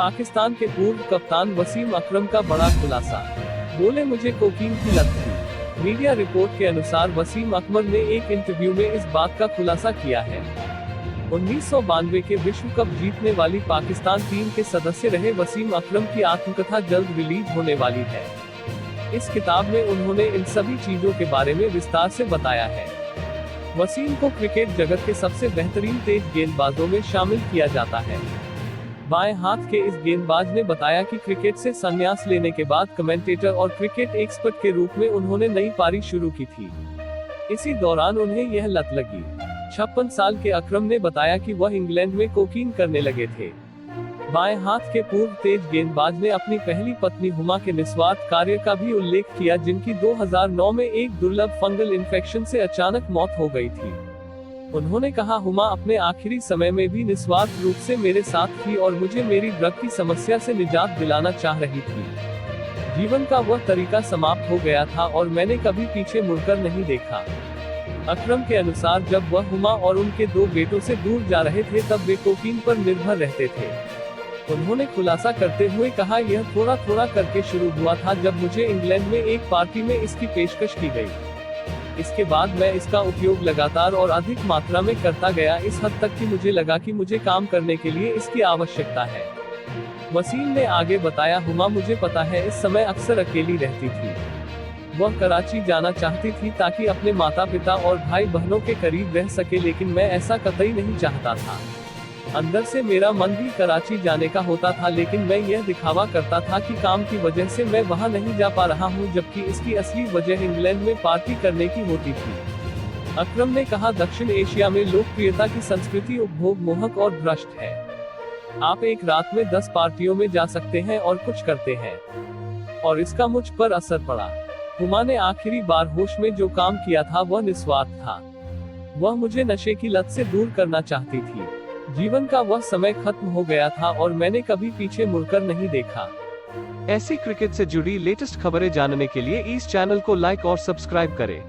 पाकिस्तान के पूर्व कप्तान वसीम अकरम का बड़ा खुलासा। बोले, मुझे कोकीन की लत थी। मीडिया रिपोर्ट के अनुसार वसीम अकरम ने एक इंटरव्यू में इस बात का खुलासा किया है। 1992 के विश्व कप जीतने वाली पाकिस्तान टीम के सदस्य रहे वसीम अकरम की आत्मकथा जल्द रिलीज होने वाली है। इस किताब में उन्होंने इन सभी चीजों के बारे में विस्तार से बताया है। वसीम को क्रिकेट जगत के सबसे बेहतरीन तेज गेंदबाजों में शामिल किया जाता है। बाएं हाथ के इस गेंदबाज ने बताया कि क्रिकेट से संन्यास लेने के बाद कमेंटेटर और क्रिकेट एक्सपर्ट के रूप में उन्होंने नई पारी शुरू की थी। इसी दौरान उन्हें यह लत लगी। 56 साल के अकरम ने बताया कि वह इंग्लैंड में कोकीन करने लगे थे। बाएं हाथ के पूर्व तेज गेंदबाज ने अपनी पहली पत्नी हुमा के निस्वार्थ कार्य का भी उल्लेख किया, जिनकी 2009 में एक दुर्लभ फंगल इन्फेक्शन से अचानक मौत हो गई थी। उन्होंने कहा, हुमा अपने आखिरी समय में भी निस्वार्थ रूप से मेरे साथ थी और मुझे मेरी ड्रग की समस्या से निजात दिलाना चाह रही थी। जीवन का वह तरीका समाप्त हो गया था और मैंने कभी पीछे मुड़कर नहीं देखा। अकरम के अनुसार जब वह हुमा और उनके 2 बेटों से दूर जा रहे थे तब वे कोकीन पर निर्भर रहते थे। उन्होंने खुलासा करते हुए कहा, यह थोड़ा थोड़ा करके शुरू हुआ था जब मुझे इंग्लैंड में एक पार्टी में इसकी पेशकश की गई। इसके बाद मैं इसका उपयोग लगातार और अधिक मात्रा में करता गया, इस हद तक कि मुझे लगा कि मुझे काम करने के लिए इसकी आवश्यकता है। वसीम ने आगे बताया, हुमा मुझे पता है इस समय अक्सर अकेली रहती थी। वह कराची जाना चाहती थी ताकि अपने माता पिता और भाई बहनों के करीब रह सके, लेकिन मैं ऐसा कतई नहीं चाहता था। अंदर से मेरा मन भी कराची जाने का होता था, लेकिन मैं यह दिखावा करता था कि काम की वजह से मैं वहां नहीं जा पा रहा हूं, जबकि इसकी असली वजह इंग्लैंड में पार्टी करने की होती थी। अकरम ने कहा, दक्षिण एशिया में लोकप्रियता की संस्कृति उपभोग मोहक और भ्रष्ट है। आप एक रात में 10 पार्टियों में जा सकते हैं और कुछ करते हैं, और इसका मुझ पर असर पड़ा। हुमा ने आखिरी बार होश में जो काम किया था वह निस्वार्थ था। वह मुझे नशे की लत से दूर करना चाहती थी। जीवन का वह समय खत्म हो गया था और मैंने कभी पीछे मुड़कर नहीं देखा। ऐसी क्रिकेट से जुड़ी लेटेस्ट खबरें जानने के लिए इस चैनल को लाइक और सब्सक्राइब करें।